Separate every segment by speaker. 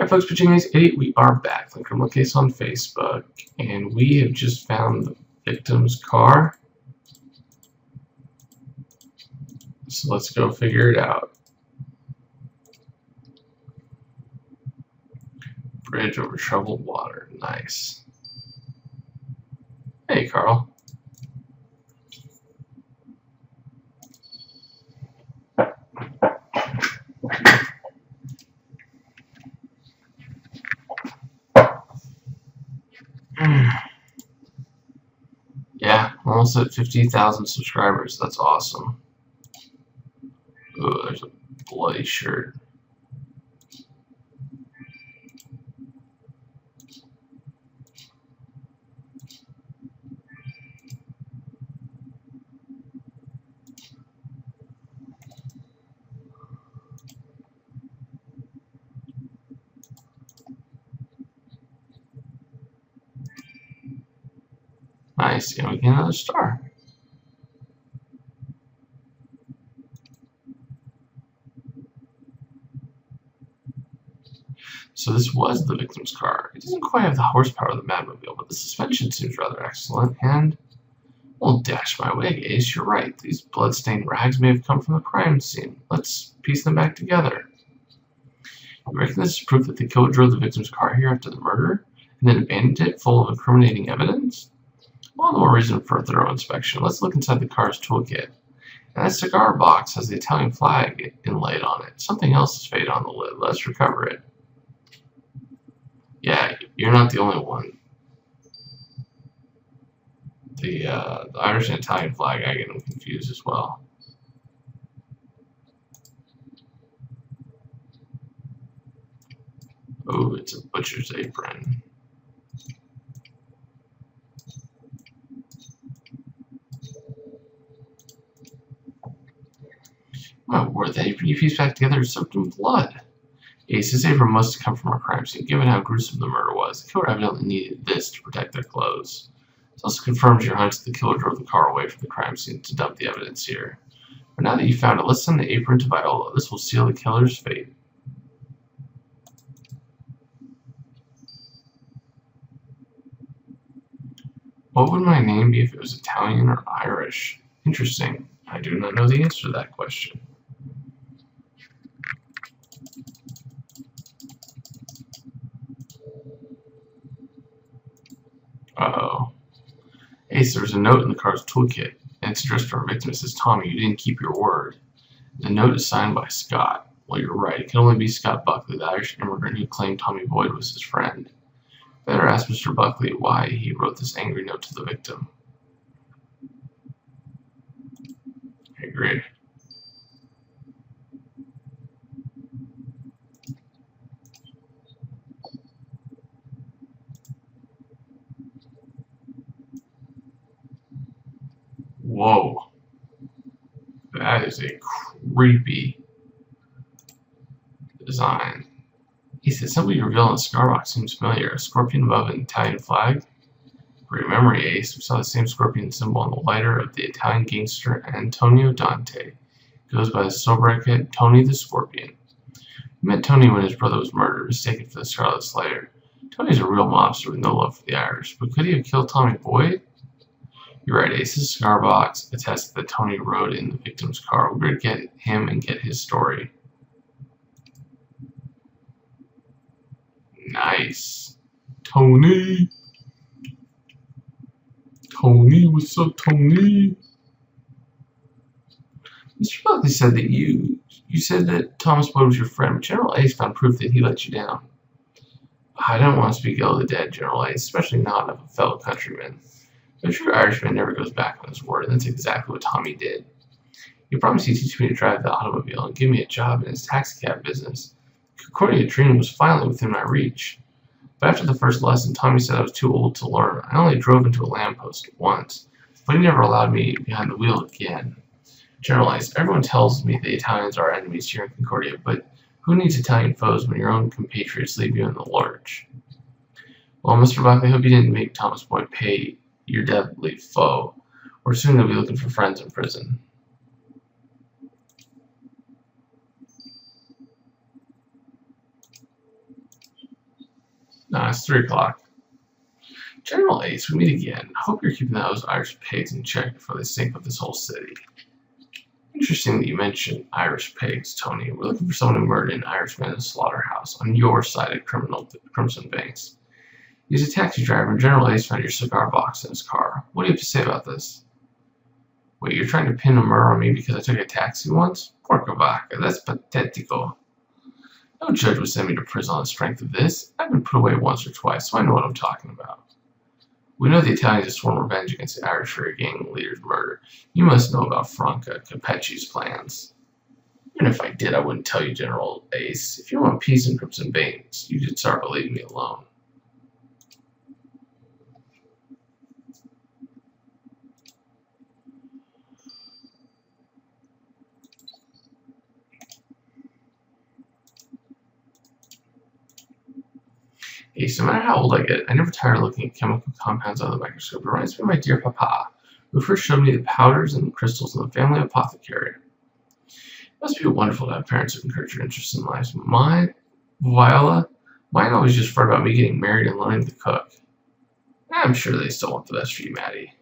Speaker 1: Alright folks, Virginia's 8, we are back. The criminal case on Facebook, and we have just found the victim's car. So let's go figure it out. Bridge over troubled water, nice. Hey Carl. Yeah, almost at 50,000 subscribers. That's awesome. Ooh, there's a bloody shirt. Nice, and we get another star. So this was the victim's car. It doesn't quite have the horsepower of the Madmobile, but the suspension seems rather excellent, and... well, dash my way, Ace, you're right. These blood-stained rags may have come from the crime scene. Let's piece them back together. You reckon this is proof that the killer drove the victim's car here after the murder, and then abandoned it full of incriminating evidence? All the more reason for a thorough inspection. Let's look inside the car's toolkit. And that cigar box has the Italian flag inlaid on it. Something else is faded on the lid. Let's recover it. Yeah, you're not the only one. The Irish and Italian flag, I get them confused as well. Oh, it's a butcher's apron. My word, that apron you pieced back together is soaked in blood. Ace, this apron must have come from a crime scene, given how gruesome the murder was. The killer evidently needed this to protect their clothes. It also confirms your hunch that the killer drove the car away from the crime scene to dump the evidence here. But now that you found it, let's send the apron to Viola. This will seal the killer's fate. What would my name be if it was Italian or Irish? Interesting. I do not know the answer to that question. Uh-oh. Ace, there's a note in the car's toolkit, and it's addressed to our victim. It says, Tommy, you didn't keep your word. The note is signed by Scott. Well, you're right. It can only be Scott Buckley, the Irish immigrant who claimed Tommy Boyd was his friend. Better ask Mr. Buckley why he wrote this angry note to the victim. I agree. Whoa. That is a creepy design. He said, somebody revealed in the cigar box seems familiar. A scorpion above an Italian flag? Great memory, Ace. We saw the same scorpion symbol on the lighter of the Italian gangster Antonio Dante. He goes by the sobriquet Tony the Scorpion. We met Tony when his brother was murdered, mistaken for the Scarlet Slayer. Tony's a real mobster with no love for the Irish, but could he have killed Tommy Boyd? You're right, Ace. This cigar box attests that Tony rode in the victim's car. We're going to get him and get his story. Nice. Tony. Tony, what's up, Tony? Mr. Buckley said that you said that Thomas Boyd was your friend, but General Ace found proof that he let you down. I don't want to speak ill of the dead, General Ace, especially not of a fellow countryman. But a true Irishman never goes back on his word, and that's exactly what Tommy did. He promised he'd teach me to drive the automobile and give me a job in his taxicab business. Concordia Dream was finally within my reach. But after the first lesson, Tommy said I was too old to learn. I only drove into a lamppost once, but he never allowed me behind the wheel again. General Ace, everyone tells me the Italians are enemies here in Concordia, but who needs Italian foes when your own compatriots leave you in the lurch? Well, Mr. Buckley, I hope you didn't make Thomas Boyd pay your deadly foe. We're soon going to be looking for friends in prison. No, it's 3 o'clock. General Ace, we meet again. Hope you're keeping those Irish pigs in check before they sink with this whole city. Interesting that you mentioned Irish pigs, Tony. We're looking for someone who murdered an Irishman in a slaughterhouse on your side of Crimson Banks. He's a taxi driver, and General Ace found your cigar box in his car. What do you have to say about this? Wait, you're trying to pin a murder on me because I took a taxi once? Porca vaca, that's patetico. No judge would send me to prison on the strength of this. I've been put away once or twice, so I know what I'm talking about. We know the Italians have sworn revenge against the Irish for a gang leader's murder. You must know about Franca Capecci's plans. Even if I did, I wouldn't tell you, General Ace. If you want peace in Crimson Banks, you should start by leaving me alone. Ace, no matter how old I get, I never tire of looking at chemical compounds under the microscope. It reminds me of my dear papa, who first showed me the powders and crystals in the family apothecary. It must be wonderful to have parents who encourage your interest in life. Mine always just fret about me getting married and learning to cook. I'm sure they still want the best for you, Maddie.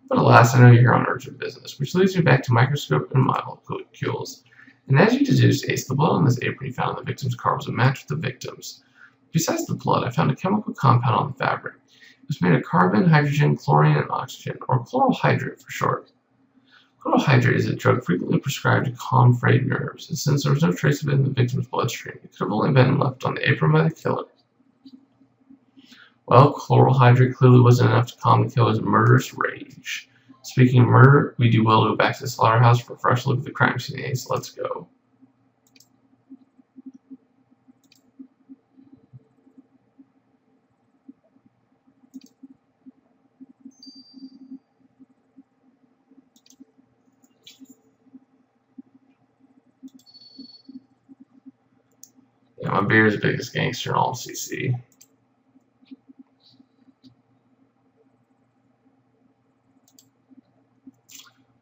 Speaker 1: But alas, I know you're on urgent business, which leads me back to microscope and molecules. And as you deduced, Ace, the blood on this apron you found in the victim's car was a match with the victim's. Besides the blood, I found a chemical compound on the fabric. It was made of carbon, hydrogen, chlorine, and oxygen, or chloral hydrate for short. Chloral hydrate is a drug frequently prescribed to calm frayed nerves, and since there was no trace of it in the victim's bloodstream, it could have only been left on the apron by the killer. Well, chloral hydrate clearly wasn't enough to calm the killer's murderous rage. Speaking of murder, we do well to go back to the slaughterhouse for a fresh look at the crime scene. Ace, let's go. Yeah, my beer is the biggest gangster in all of CC.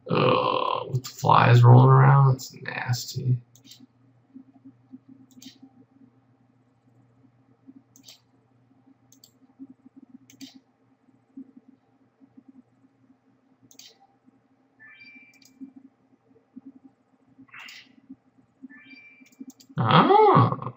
Speaker 1: With the flies rolling around, it's nasty. Oh.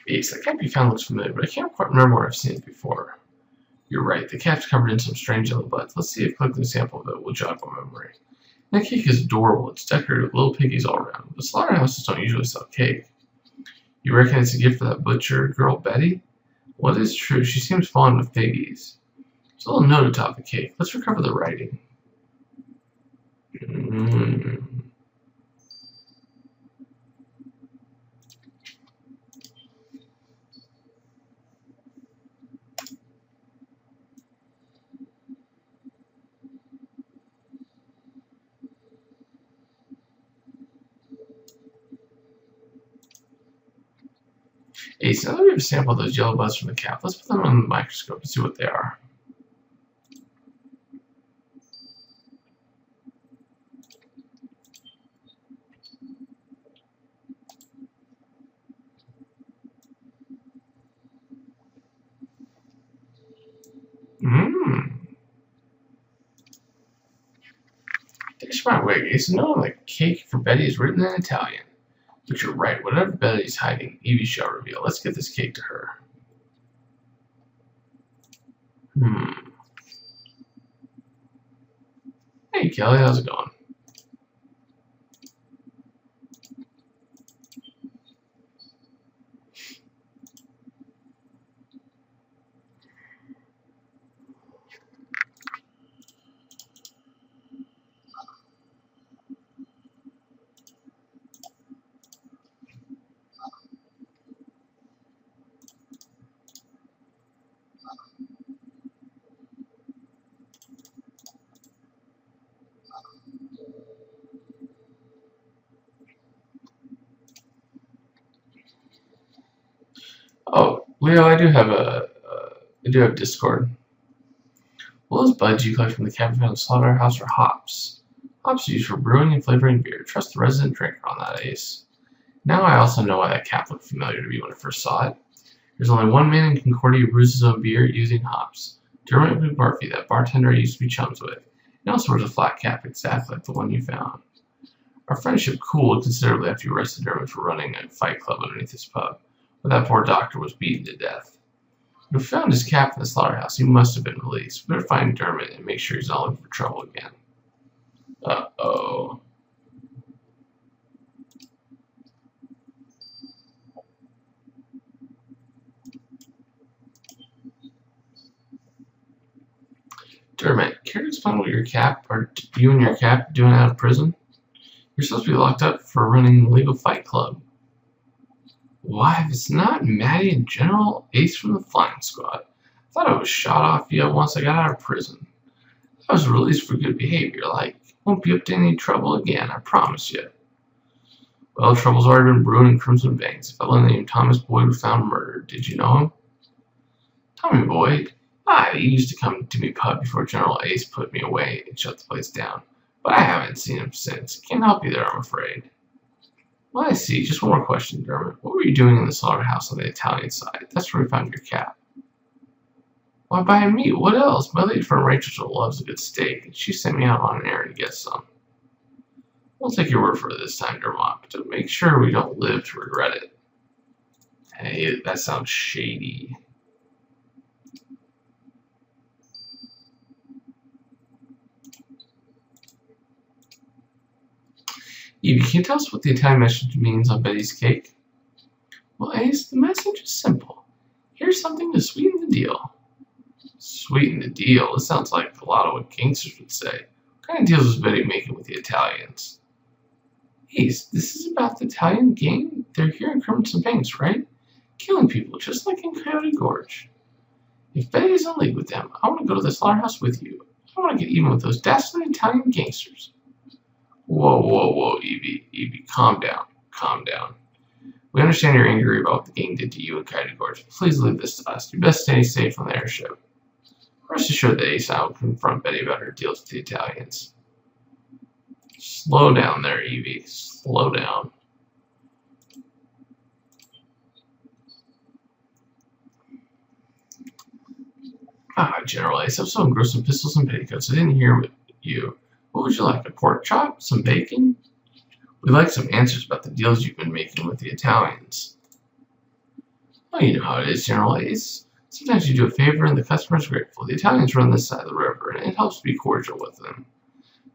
Speaker 1: Ace, that cat you found looks familiar, but I can't quite remember where I've seen it before. You're right, the cat's covered in some strange yellow buds. Let's see if collecting a sample of it will jog my memory. That cake is adorable. It's decorated with little piggies all around, but slaughterhouses don't usually sell cake. You reckon it's a gift for that butcher girl, Betty? Well, it is true. She seems fond of piggies. There's a little note atop the cake. Let's recover the writing. Ace, now that we have a sample of those yellow buds from the cap, let's put them on the microscope and see what they are. Ditch my wig. Ace, no, the cake for Betty is written in Italian. But you're right. Whatever Betty's hiding, Evie shall reveal. Let's get this cake to her. Hey, Kelly, how's it going? Oh, Leo, I do have Discord. Well, those buds you collect from the cabin from the slaughterhouse are hops. Hops are used for brewing and flavoring beer. Trust the resident drinker on that, Ace. Now I also know why that cap looked familiar to me when I first saw it. There's only one man in Concordia who brews his own beer using hops. Dermot McMurphy, that bartender I used to be chums with. He also wears a flat cap exactly like the one you found. Our friendship cooled considerably after you arrested Dermot for running a fight club underneath his pub, where that poor doctor was beaten to death. When we found his cap in the slaughterhouse, he must have been released. We better find Dermot and make sure he's not looking for trouble again. Uh-oh. Dermot, care to explain what you and your cap doing out of prison? You're supposed to be locked up for running an illegal fight club. Why, if it's not Maddie and General Ace from the Flying Squad. I thought I was shot off yet once I got out of prison. I was released for good behavior, like, won't be up to any trouble again, I promise you. Well, trouble's already been brewing in Crimson Banks. A fellow named Thomas Boyd was found murdered. Did you know him? Tommy Boyd? He used to come to me pub before General Ace put me away and shut the place down. But I haven't seen him since. Can't help you there, I'm afraid. Well, I see. Just one more question, Dermot. What were you doing in the slaughterhouse on the Italian side? That's where we found your cap. Why, buying meat. What else? My lady friend Rachel loves a good steak, and she sent me out on an errand to get some. We'll take your word for it this time, Dermot, but to make sure we don't live to regret it. Hey, that sounds shady. Evie, can you tell us what the Italian message means on Betty's cake? Well, Ace, the message is simple. Here's something to sweeten the deal. Sweeten the deal? This sounds like a lot of what gangsters would say. What kind of deals was Betty making with the Italians? Ace, this is about the Italian gang. They're here in Crimson Banks, right? Killing people, just like in Coyote Gorge. If Betty is in league with them, I want to go to the slaughterhouse with you. I want to get even with those dastardly Italian gangsters. Whoa, Evie, calm down. We understand you're angry about what the gang did to you in Coyote Gorge. Please leave this to us. You best stay safe on the airship. Rest assured that Ace will confront Betty about her deals with the Italians. Slow down there, Evie. Slow down. General Ace, I've so engrossed in pistols and petticoats. I didn't hear you. What would you like, a pork chop? Some bacon? We'd like some answers about the deals you've been making with the Italians. Well, you know how it is, General Ace. Sometimes you do a favor and the customer's grateful. The Italians run this side of the river, and it helps to be cordial with them.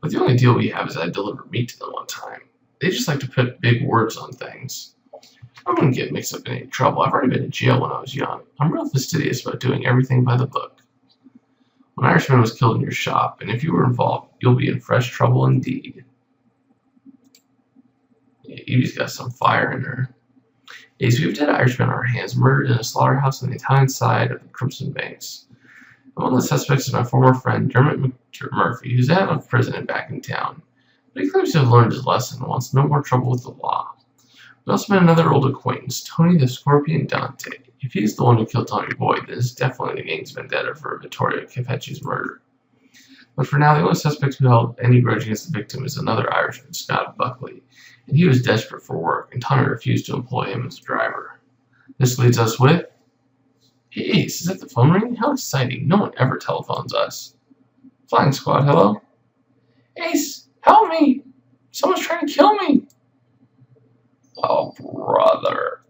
Speaker 1: But the only deal we have is I delivered meat to them one time. They just like to put big words on things. I wouldn't get mixed up in any trouble. I've already been in jail when I was young. I'm real fastidious about doing everything by the book. An Irishman was killed in your shop, and if you were involved, you'll be in fresh trouble indeed. Yeah, Evie's got some fire in her. Ace, we have dead Irishmen on our hands, murdered in a slaughterhouse on the Italian side of the Crimson Banks. And one of the suspects is my former friend, Dermot McMurphy, who's out of prison and back in town. But he claims to have learned his lesson and wants no more trouble with the law. We also met another old acquaintance, Tony the Scorpion Dante. If he's the one who killed Tommy Boyd, then it's definitely the gang's vendetta for Vittorio Capechi's murder. But for now, the only suspect who held any grudge against the victim is another Irishman, Scott Buckley, and he was desperate for work, and Tommy refused to employ him as a driver. This leads us with... Hey, Ace, is that the phone ringing? How exciting. No one ever telephones us. Flying Squad, hello? Ace, help me! Someone's trying to kill me! Oh, brother.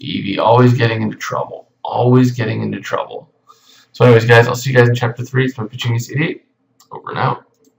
Speaker 1: Evie, always getting into trouble. Always getting into trouble. So anyways, guys, I'll see you guys in Chapter 3. It's been Pitching 88. Over and out.